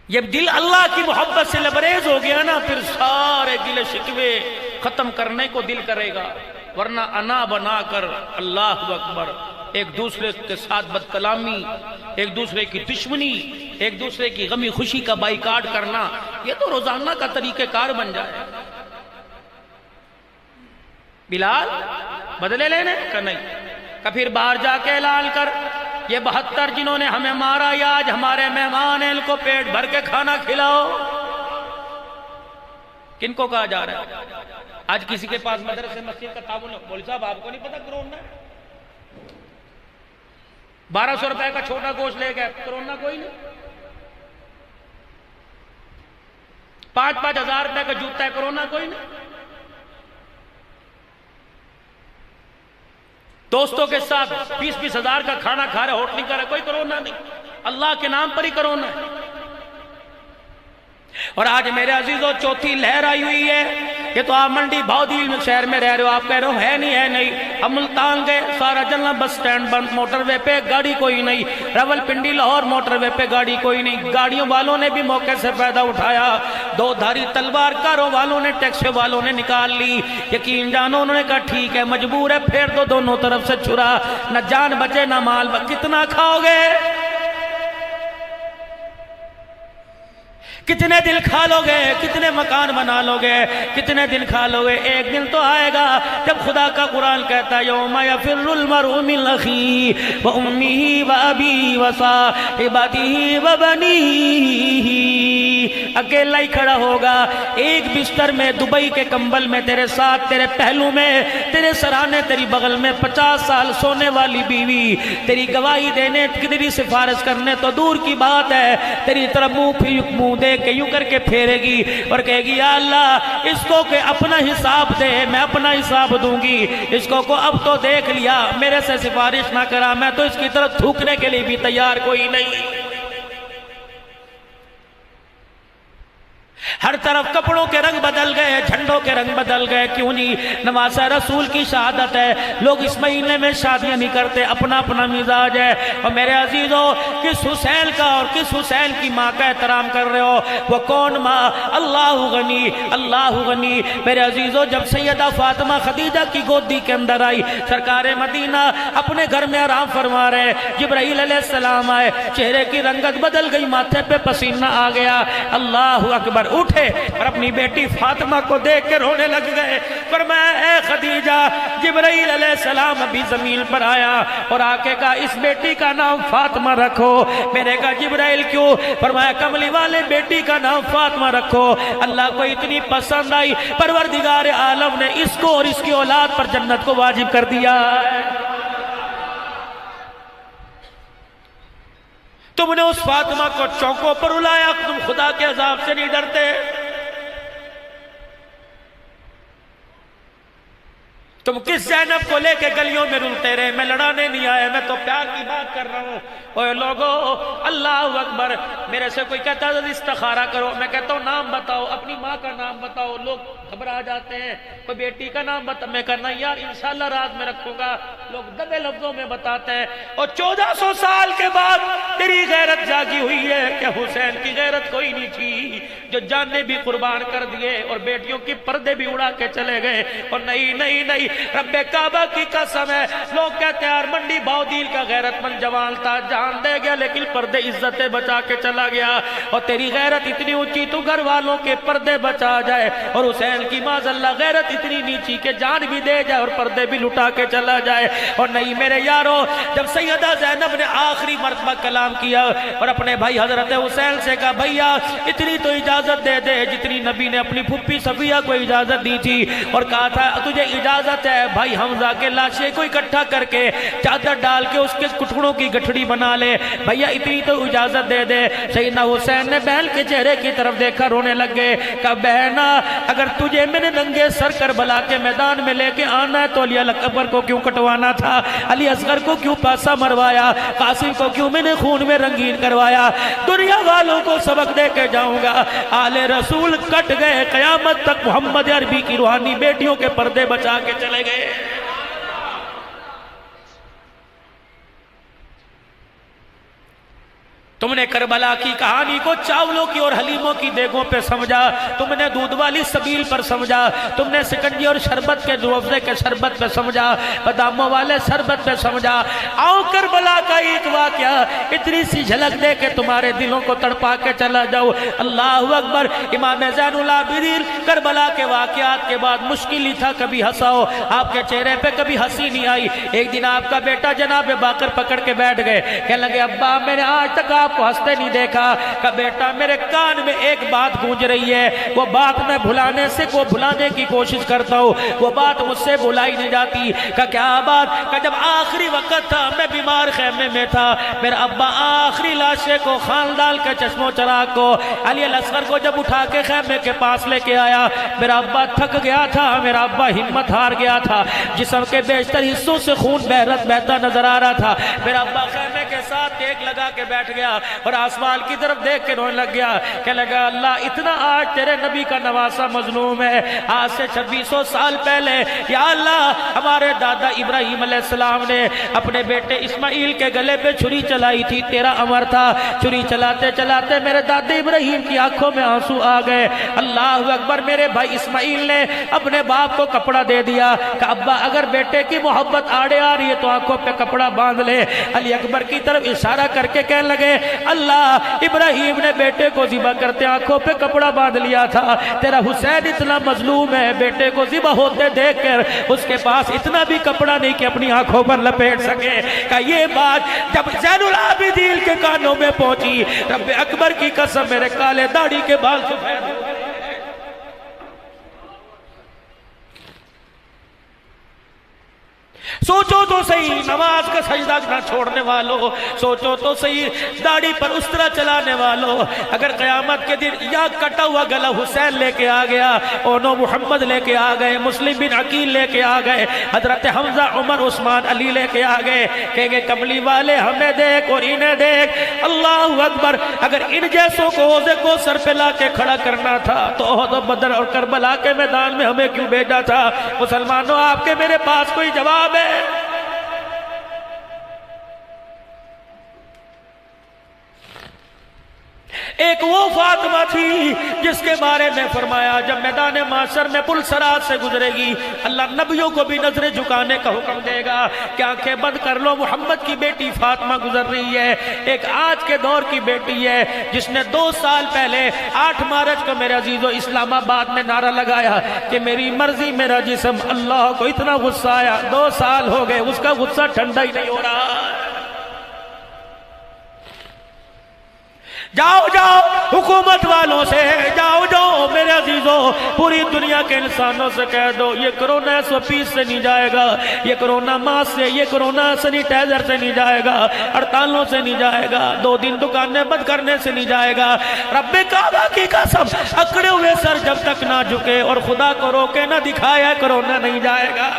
یہ دل اللہ کی محبت سے لبریز ہو گیا نا، پھر سارے گلے شکوے ختم کرنے کو دل کرے گا، ورنہ انا بنا کر اللہ اکبر ایک دوسرے کے ساتھ بد کلامی، ایک دوسرے کی دشمنی، ایک دوسرے کی غمی خوشی کا بائیکاٹ کرنا، یہ تو روزانہ کا طریقہ کار بن جائے۔ بلال بدلے لینے کا نہیں، کہ پھر باہر جا کے اعلان کر یہ 72 جنہوں نے ہمیں مارا یا آج ہمارے مہمان ہیں، ان کو پیٹ بھر کے کھانا کھلاؤ۔ کن کو کہا جا رہا ہے؟ آج کسی کے پاس مدرسے مسجد کا تعاون ہے، مولوی صاحب آپ کو نہیں پتا کرونا ہے؟ 1200 روپے کا چھوٹا گوشت لے گئے، کرونا کوئی نہیں۔ 5-5 ہزار روپے کا جوتا ہے، کرونا کوئی نہیں۔ دوستوں کے ساتھ 20-20 ہزار کا کھانا کھا رہے، ہوٹل کر رہے، کوئی کرونا نہیں۔ اللہ کے نام پر ہی کرونا ہے۔ اور آج میرے عزیزوں چوتھی لہر آئی ہوئی ہے، یہ تو آپ منڈی بھاؤدیل میں شہر میں رہ رہے ہو، آپ کہہ رہے ہو ہے نہیں، ہم ملتان گئے، سارا جلنا بس سٹینڈ بند، موٹر وے پہ گاڑی کوئی نہیں، راول پنڈی لاہور موٹر وے پہ گاڑی کوئی نہیں۔ گاڑیوں والوں نے بھی موقع سے فائدہ اٹھایا، 2 دھاری تلوار کاروں والوں نے، ٹیکسی والوں نے نکال لی۔ یقین جانو انہوں نے کہا ٹھیک ہے مجبور ہے، پھیر دو دونوں طرف سے چھرا، نہ جان بچے نہ مال، کتنا کھاؤ گے؟ کتنے دل کھا لو گے، کتنے مکان بنا لو گے، کتنے دن کھا لو گے، ایک دن تو آئے گا جب خدا کا قرآن کہتا ہے یوم یفر المرء من اخیہ وامہ وابیہ وصاحبتہ وبنیہ، اکیلا ہی کھڑا ہوگا ایک بستر میں، دبئی کے کمبل میں، تیرے ساتھ، تیرے پہلو میں، تیرے سرانے، تیری بغل میں 50 سال سونے والی بیوی، تیری گواہی دینے، تیری سفارش کرنے تو دور کی بات ہے، تیری طرف منہ دے کہ یوں کر کے پھیرے گی اور کہے گی یا اللہ اس کو کہ اپنا حساب دے، میں اپنا حساب دوں گی، اس کو اب تو دیکھ لیا، میرے سے سفارش نہ کرا، میں تو اس کی طرف تھوکنے کے لیے بھی تیار کوئی نہیں۔ ہر طرف کپڑوں کے رنگ بدل گئے، جھنڈوں کے رنگ بدل گئے، کیوں نہیں؟ نماز رسول کی شہادت ہے، لوگ اس مہینے میں شادیاں نہیں کرتے، اپنا اپنا مزاج ہے۔ اور میرے عزیزو، کس حسین کا اور کس حسین کی ماں کا احترام کر رہے ہو؟ وہ کون ماں؟ اللہ غنی، اللہ غنی۔ میرے عزیزو، جب سیدہ فاطمہ خدیجہ کی گودی کے اندر آئی، سرکار مدینہ اپنے گھر میں آرام فرما رہے، جبرائیل علیہ السلام آئے، چہرے کی رنگت بدل گئی، ماتھے پہ پسینہ آ گیا، اللہ اکبر، اٹھے اور اپنی بیٹی فاطمہ کو دیکھ کے رونے لگ گئے، فرمایا اے خدیجہ، جبرائیل علیہ السلام ابھی زمین پر آیا اور آ کے کہا اس بیٹی کا نام فاطمہ رکھو۔ میں نے کہا جبرائیل کیوں؟ فرمایا کملی والے بیٹی کا نام فاطمہ رکھو، اللہ کو اتنی پسند آئی، پروردگار عالم نے اس کو اور اس کی اولاد پر جنت کو واجب کر دیا۔ تم نے اس فاطمہ کو چوکوں پر الایا، تم خدا کے عذاب سے نہیں ڈرتے؟ تم کس زینب کو لے کے گلیوں میں رلتے رہے؟ میں لڑانے نہیں آیا، میں تو پیار کی بات کر رہا ہوں۔ اوے لوگو، اللہ اکبر، میرے سے کوئی کہتا ہے استخارہ کرو، میں کہتا ہوں نام بتاؤ، اپنی ماں کا نام بتاؤ، لوگ گھبرا جاتے ہیں۔ کوئی بیٹی کا نام بتا، میں کہنا یار انشاءاللہ رات میں رکھوں گا، لوگ دبے لفظوں میں بتاتے ہیں۔ اور 1400 سال کے بعد تیری غیرت جاگی ہوئی ہے کہ حسین کی غیرت کوئی نہیں تھی، جو جانیں بھی قربان کر دیے اور بیٹیوں کی پردے بھی اڑا کے چلے گئے۔ اور نہیں نہیں نہیں، رب کعبہ کی قسم ہے، لوگ کہتے ہیں یار منڈی باودیل کا غیرت مند جوان تھا، جان دے گیا لیکن پردے عزتیں بچا کے چلا گیا۔ اور تیری غیرت اتنی اونچی تو گھر والوں کے پردے بچا جائے، اور حسین کی معاذ اللہ غیرت اتنی نیچی کہ جان بھی دے جائے اور پردے بھی لٹا کے چلا جائے۔ اور نہیں میرے یارو، جب سیدہ زینب نے آخری مرتبہ کلام کیا اور اپنے بھائی حضرت حسین سے کہا بھیا اتنی تو اجازت دے دے جتنی نبی نے اپنی پھپھی صفیہ کو اجازت دی تھی، اور کہا تھا تجھے اجازت ہے بھائی حمزہ کے لاشیں کو اکٹھا کر کے چادر ڈال کے اس کے ٹکڑوں کی گٹھڑی بنا لے، بھیا اتنی تو اجازت دے دے۔ سیدنا حسین نے بہن کے چہرے کی طرف دیکھا، رونے لگ گئے، کہا بہنا اگر تجھے میں نے ننگے سر کربلا کے میدان میں لے کے آنا ہے تو علی اکبر کو کیوں کٹوانا تھا، علی اصغر کو کیوں پاسا مروایا، قاسم کو کیوں میں نے خون میں رنگین کروایا؟ دنیا والوں کو سبق دے کے جاؤں گا، آل رسول کٹ گئے، قیامت تک محمد عربی کی روحانی بیٹیوں کے پردے بچا کے چلے گئے۔ تم نے کربلا کی کہانی کو چاولوں کی اور حلیموں کی دیگوں پہ سمجھا، تم نے دودھ والی سبیل پر سمجھا، تم نے سکنجی اور شربت کے روزے کے شربت پہ سمجھا، باداموں والے شربت پہ سمجھا۔ آؤ کربلا کا ایک واقعہ اتنی سی جھلک دے کے تمہارے دلوں کو تڑپا کے چلا جاؤ۔ اللہ اکبر، امام زین العابدین کربلا کے واقعات کے بعد مشکل ہی تھا کبھی ہنساؤ، آپ کے چہرے پہ کبھی ہنسی نہیں آئی۔ ایک دن آپ کا بیٹا جناب باقر پکڑ کے بیٹھ گئے، کہنے لگے ابا میں نے آج تک آپ کو ہنستے نہیں دیکھا۔ کہ بیٹا میرے کان میں ایک بات گونج رہی ہے، وہ بات میں بھلانے سے کو بھلانے کی کوشش کرتا ہوں، وہ بات مجھ سے بھلائی نہیں جاتی۔ کہ کیا بات؟ کہ جب آخری وقت تھا میں بیمار خیمے میں تھا، میرا ابا آخری لاشے کو خاندان کے چشم و چراغ کو علی الاصغر کو جب اٹھا کے خیمے کے پاس لے کے آیا، میرا ابا تھک گیا تھا، میرا ابا ہمت ہار گیا تھا، جسم کے بیشتر حصوں سے خون بہتا نظر آ رہا تھا۔ میرا ابا خیمے کے ساتھ ٹیک لگا کے بیٹھ گیا اور آسمان کی طرف دیکھ کے رونے لگ گیا، کہنے لگا اللہ اتنا آج تیرے نبی کا نواسہ مظلوم ہے، آج سے 2600 سال پہلے یا اللہ ہمارے دادا ابراہیم علیہ السلام نے اپنے بیٹے اسماعیل کے گلے پہ چھری چلائی تھی، تیرا امر تھا، چھری چلاتے چلاتے میرے دادا ابراہیم کی آنکھوں میں آنسو آ گئے۔ اللہ اکبر، میرے بھائی اسماعیل نے اپنے باپ کو کپڑا دے دیا کہ ابا اگر بیٹے کی محبت آڑے آ رہی ہے تو آنکھوں پہ کپڑا باندھ لے۔ علی اکبر کی کی طرف اشارہ کر کے کہنے لگے اللہ ابراہیم نے بیٹے کو ذبح کرتے آنکھوں پہ کپڑا باندھ لیا تھا، تیرا حسین اتنا مظلوم ہے بیٹے کو ذبح ہوتے دیکھ کر اس کے پاس اتنا بھی کپڑا نہیں کہ اپنی آنکھوں پر لپیٹ سکے۔ کہ یہ بات جب زین العابدین کے کانوں میں پہنچی، رب اکبر کی قسم میرے کالے داڑھی کے بال سفید ہو گئے۔ سوچو تو صحیح نماز کا سجدہ نہ چھوڑنے والوں، سوچو تو صحیح داڑھی پر اس طرح چلانے والوں، اگر قیامت کے دن یا کٹا ہوا گلا حسین لے کے آ گیا، اونو محمد لے کے آ گئے، مسلم بن عقیل لے کے آ گئے، حضرت حمزہ عمر عثمان علی لے کے آ گئے، کہیں گے کملی والے ہمیں دیکھ اور انہیں دیکھ، اللہ اکبر۔ اگر ان جیسوں کو عوضے کو سر پہ لا کے کھڑا کرنا تھا تو احد و بدر اور کربلا کے میدان میں ہمیں کیوں بھیجا تھا؟ مسلمانوں آپ کے میرے پاس کوئی جواب ہے؟ ایک وہ فاطمہ تھی جس کے بارے میں فرمایا جب میدان معاشر میں پل صراط سے گزرے گی اللہ نبیوں کو بھی نظریں جھکانے کا حکم دے گا کہ آنکھیں بند کر لو، محمد کی بیٹی فاطمہ گزر رہی ہے، ایک آج کے دور کی بیٹی ہے جس نے 2 سال پہلے 8 مارچ کو میرے عزیزو اسلام آباد میں نعرہ لگایا کہ میری مرضی میرا جسم، اللہ کو اتنا غصہ آیا، 2 سال ہو گئے اس کا غصہ ٹھنڈا ہی نہیں ہو رہا۔ جاؤ جاؤ حکومت والوں سے، جاؤ جاؤ میرے عزیزوں پوری دنیا کے انسانوں سے کہہ دو یہ کرونا SOPs سے نہیں جائے گا، یہ کرونا ماسک سے، یہ کرونا سینیٹائزر سے نہیں جائے گا، ہڑتالوں سے نہیں جائے گا، 2 دن دکانیں بند کرنے سے نہیں جائے گا۔ رب کعبہ کی قسم اکڑے ہوئے سر جب تک نہ جھکے اور خدا کو روکے نہ دکھایا کرونا نہیں جائے گا۔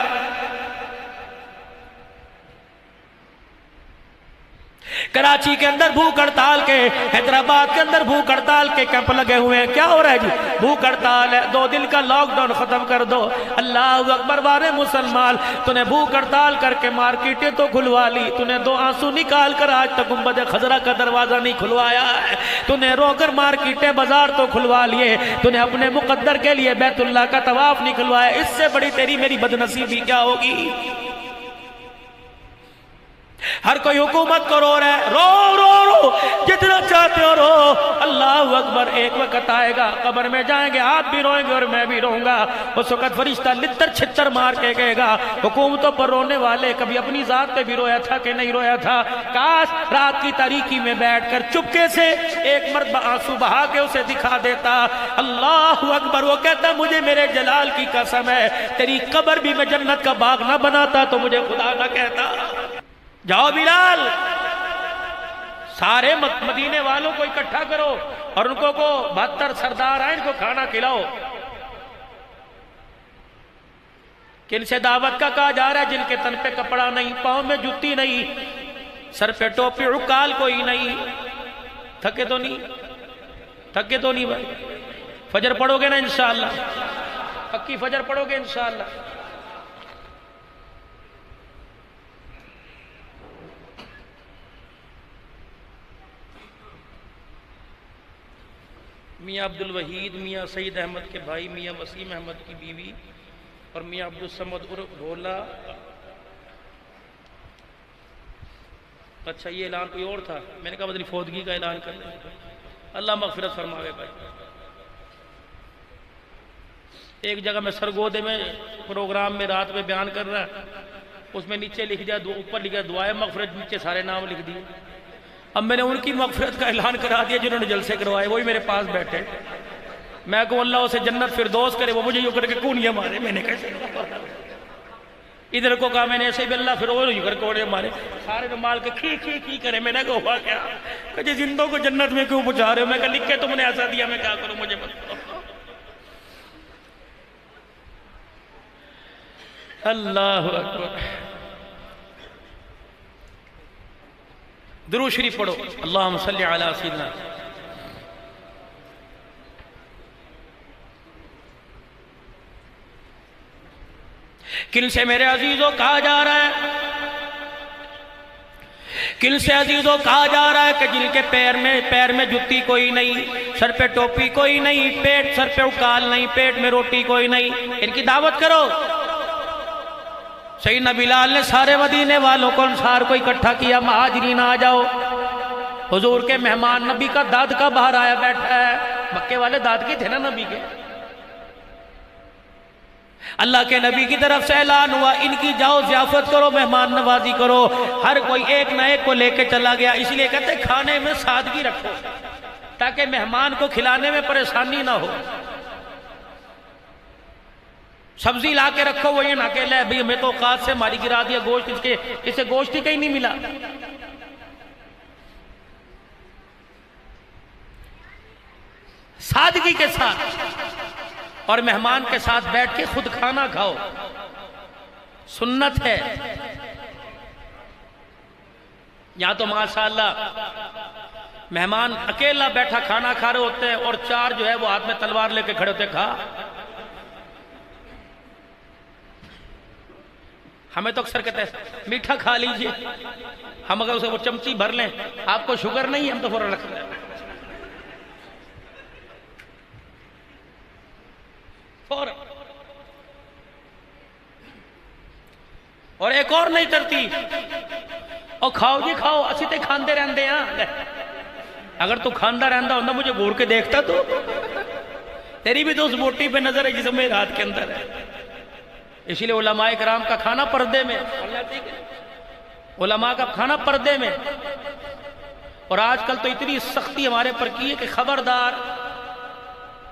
کراچی کے اندر بھوک ہڑتال کے، حیدرآباد کے اندر بھوک ہڑتال کے کیمپ لگے ہوئے ہیں، کیا ہو رہا ہے جی؟ بھوک ہڑتال ہے، 2 دن کا لاک ڈاؤن ختم کر دو۔ اللہ اکبر وارے مسلمان، تو نے بھوک ہڑتال کر کے مارکیٹیں تو کھلوا لی، تو نے 2 آنسو نکال کر آج تک گنبد خضرا کا دروازہ نہیں کھلوایا ہے، تو نے رو کر مارکیٹیں بازار تو کھلوا لیے، تو نے اپنے مقدر کے لیے بیت اللہ کا طواف نہیں کھلوایا، اس سے بڑی تیری میری بدنصیبی کیا ہوگی؟ ہر کوئی حکومت کو رو رہا ہے، رو رو رو جتنا چاہتے ہو رو، اللہ اکبر۔ ایک وقت آئے گا قبر میں جائیں گے، آپ بھی روئیں گے اور میں بھی روں گا، اس وقت فرشتہ لتر چھتر مار کے کہے گا حکومتوں پر رونے والے کبھی اپنی ذات پہ بھی رویا تھا کہ نہیں رویا تھا؟ کاش رات کی تاریکی میں بیٹھ کر چپکے سے ایک مرتبہ آنسو بہا کے اسے دکھا دیتا۔ اللہ اکبر۔ وہ کہتا مجھے میرے جلال کی قسم ہے تیری قبر بھی میں جنت کا باغ نہ بناتا تو مجھے خدا نہ کہتا۔ جاؤ بلال، سارے مدینے والوں کو اکٹھا کرو اور ان کو 72 سردار آئیں، ان کو کھانا کھلاؤ۔ کن سے دعوت کا کہا جا رہا ہے؟ جن کے تن پہ کپڑا نہیں، پاؤں میں جوتی نہیں، سر پہ ٹوپی عقال کوئی نہیں۔ تھکے تو نہیں؟ تھکے تو نہیں بھائی؟ فجر پڑھو گے نا انشاءاللہ؟ پکی فجر پڑھو گے انشاءاللہ؟ میاں عبدالوحید، میاں سید احمد کے بھائی میاں وسیم احمد کی بیوی اور میاں عبدالصمد عرف بھولا۔ اچھا یہ اعلان کوئی اور تھا، میں نے کہا بدلی فوتگی کا اعلان کر لیں۔ اللہ مغفرت فرماوے بھائی۔ ایک جگہ میں سرگودے میں پروگرام میں رات میں بیان کر رہا، اس میں نیچے لکھ دیا، اوپر لکھا دعائے مغفرت، نیچے سارے نام لکھ دیے۔ اب میں نے ان کی مغفرت کا اعلان کرا دیا جنہوں نے جلسے کروائے، وہی میرے پاس بیٹھے۔ میں کہوں اللہ اسے جنت فردوس کرے، وہ مجھے یوں کر کے کونیاں مارے۔ میں نے کیسے ادھر کو کہا میں نے ایسے بھی اللہ پھر وہ یوں کر کے کونیاں مارے، سارے مال کے کھی کھی کھی کرے۔ میں نے کہا ہوا کیا؟ کہ جی زندوں کو جنت میں کیوں پہنچا رہے ہو؟ میں کہا لکھ کے تم نے ایسا دیا، میں کیا کروں، مجھے بتاؤ۔ اللہ اکبر۔ درود شریف پڑھو، اللہم صلی علی سیدنا۔ کن سے میرے عزیزوں کہا جا رہا ہے، کن سے عزیزوں کہا جا رہا ہے کہ جن کے پیر میں جتی کوئی نہیں، سر پہ ٹوپی کوئی نہیں، پیٹ سر پہ اکال نہیں، پیٹ میں روٹی کوئی نہیں، ان کی دعوت کرو۔ سیدنا بلال نے سارے مدینے والوں کو انصار کو اکٹھا کیا، مہاجرین آ جاؤ، حضور کے مہمان نبی کا داد کا باہر آیا بیٹھا ہے۔ مکے والے داد کی تھے نا نبی کے۔ اللہ کے نبی کی طرف سے اعلان ہوا ان کی جاؤ ضیافت کرو، مہمان نوازی کرو۔ ہر کوئی ایک نہ ایک کو لے کے چلا گیا، اس لیے کہتے کھانے میں سادگی رکھو تاکہ مہمان کو کھلانے میں پریشانی نہ ہو۔ سبزی لا کے رکھو، وہ یہ نہ کہ لے بھئی ہمیں تو اوقات سے ماری گرا دیا گوشت، اسے گوشت ہی کہیں نہیں ملا۔ سادگی کے ساتھ اور مہمان کے ساتھ بیٹھ کے خود کھانا کھاؤ، سنت ہے۔ یہاں تو ماشاءاللہ مہمان اکیلا بیٹھا کھانا کھا رہے ہوتے ہیں اور چار جو ہے وہ ہاتھ میں تلوار لے کے کھڑے ہوتے ہیں، کھا۔ ہمیں تو اکثر کہتے ہیں میٹھا کھا لیجئے، ہم اگر اسے وہ چمچی بھر لیں، آپ کو شوگر نہیں ہے، ہم تو فوراً رکھ لیں۔ فوراً۔ اور ایک اور نہیں کرتی، اور کھاؤ جی کھاؤ، اسی تے کھاندے رہندے ہیں۔ اگر تو کھاندا رہندا ہوندہ مجھے گھور کے دیکھتا تو، تیری بھی تو اس بوٹی پہ نظر ہے جسے میرے ہاتھ کے اندر ہے۔ اسی لیے علماء کرام کا کھانا پردے میں، علماء کا کھانا پردے میں۔ اور آج کل تو اتنی سختی ہمارے پر کی ہے کہ خبردار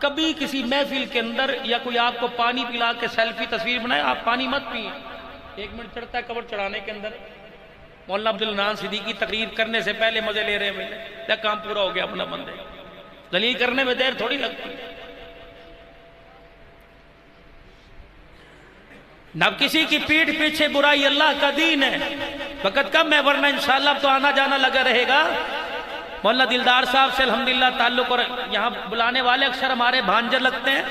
کبھی کسی محفل کے اندر یا کوئی آپ کو پانی پلا کے سیلفی تصویر بنائے، آپ پانی مت پئیں۔ 1 منٹ چڑھتا ہے کور چڑھانے کے اندر، مولانا عبدالنان صدیقی تقریر کرنے سے پہلے مزے لے رہے ہیں، کام پورا ہو گیا اپنا بندے، ذلیل کرنے میں دیر تھوڑی لگتی۔ نہ کسی کی پیٹھ پیچھے برائی، اللہ کا دین ہے۔ وقت کم ہے ورنہ انشاءاللہ اب تو آنا جانا لگا رہے گا۔ مولانا دلدار صاحب سے الحمدللہ تعلق، اور یہاں بلانے والے اکثر ہمارے بھانجے لگتے ہیں،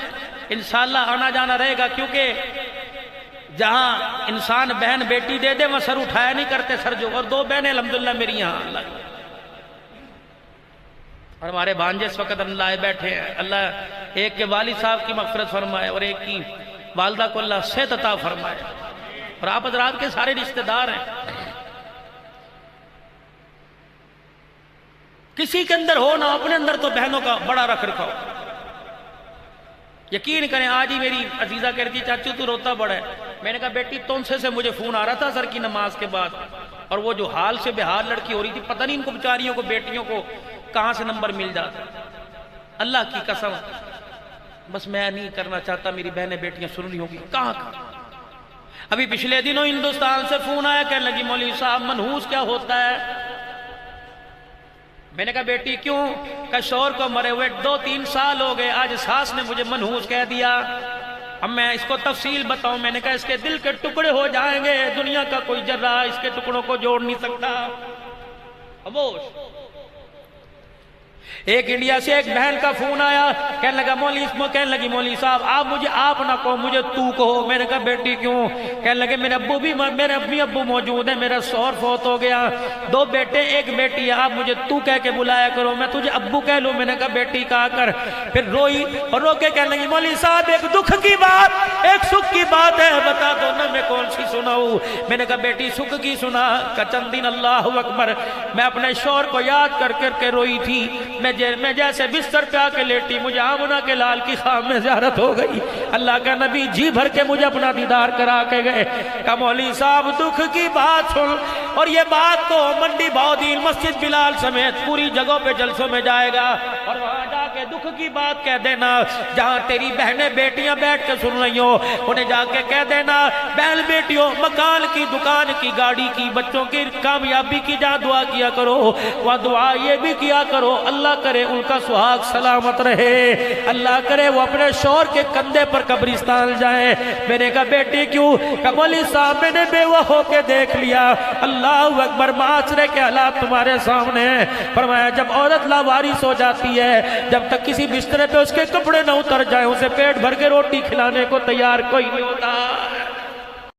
انشاءاللہ آنا جانا رہے گا، کیونکہ جہاں انسان بہن بیٹی دے دے وہ سر اٹھایا نہیں کرتے، سر جو، اور 2 بہنیں الحمدللہ میری یہاں، اللہ، اور ہمارے بھانجے اس وقت اللہ آئے بیٹھے ہیں۔ اللہ ایک کے والد صاحب کی مغفرت فرمائے اور ایک کی والدہ کو اللہ صحت عطا فرمائے، اور آپ حضرات کے سارے رشتہ دار ہیں۔ کسی کے اندر ہو نہ اپنے اندر تو بہنوں کا بڑا رکھ رکھو۔ یقین کریں آج ہی میری عزیزہ کہتی چاچو تو روتا بڑا ہے، میں نے کہا بیٹی تونسے سے مجھے فون آ رہا تھا سر کی نماز کے بعد، اور وہ جو حال سے بحال لڑکی ہو رہی تھی، پتہ نہیں ان کو بیچاریوں کو بیٹیوں کو کہاں سے نمبر مل جاتا۔ اللہ کی قسم بس میں نہیں کرنا چاہتا میری بہنیں بیٹیاں سن رہی ہوں گی کہاں۔ ابھی پچھلے دنوں ہندوستان سے فون آیا، کہنے لگی مولوی صاحب منحوس کیا ہوتا ہے؟ میں نے کہا بیٹی کیوں؟ کہ شوہر کو مرے ہوئے 2-3 سال ہو گئے، آج ساس نے مجھے منحوس کہہ دیا۔ اب میں اس کو تفصیل بتاؤں، میں نے کہا اس کے دل کے ٹکڑے ہو جائیں گے، دنیا کا کوئی جرہ اس کے ٹکڑوں کو جوڑ نہیں سکتا۔ خاموش۔ ایک انڈیا سے ایک بہن کا فون آیا، کہنے لگی مولوی صاحب آپ مجھے آپ نہ کہو، مجھے تو کہو۔ میں نے کہا بیٹی کیوں؟ کہنے لگے میرے امی ابو موجود ہیں، میرا شوہر فوت ہو گیا، 2 بیٹے 1 بیٹی ہے، آپ مجھے تو کہہ کے بلایا کرو، میں تجھے ابو کہہ لوں۔ میں نے کہا بیٹی کہا کر۔ پھر روئی اور رو کے کہنے لگی مولوی صاحب ایک دکھ کی بات ایک سکھ کی بات ہے، بتا دو نا میں کون سی سناؤں؟ میں نے کہا بیٹی سکھ کی سنا۔ کہ چند دن اللہ اکبر میں اپنے شوہر کو یاد کر کے روئی تھی، میں جیسے بستر پہ آ کے لیٹی، مجھے آمنہ کے لال کی خواب میں زیارت ہو گئی۔ اللہ کا نبی جی بھر کے مجھے اپنا دیدار کرا کے گئے۔ کہ مولوی صاحب دکھ کی بات سن، اور یہ بات تو منڈی بہودین مسجد بلال سمیت پوری جگہوں پہ جلسوں میں جائے گا، اور وہاں جا کے دکھ کی بات کہہ دینا۔ جہاں تیری بہنیں بیٹیاں بیٹھ کے سن رہی ہوں انہیں جا کے کہہ دینا بہن بیٹیوں مکان کی، دکان کی، گاڑی کی، بچوں کی کامیابی کی جہاں دعا کیا کرو، وہاں دعا یہ بھی کیا کرو اللہ کرے ان کا سہاگ سلامت رہے، اللہ کرے وہ اپنے شوہر کے کندھے پر قبرستان جائیں۔ میں نے کہا بیٹی کیوں؟ کہ مولوی صاحب میں نے بیوہ ہو کے دیکھ لیا، اللہ اکبر معاشرے کے حالات تمہارے سامنے ہیں۔ فرمایا جب عورت لاوارث ہو جاتی ہے، جب تک کسی بسترے پہ اس کے کپڑے نہ اتر جائیں، اسے پیٹ بھر کے روٹی کھلانے کو تیار کوئی نہیں ہوتا۔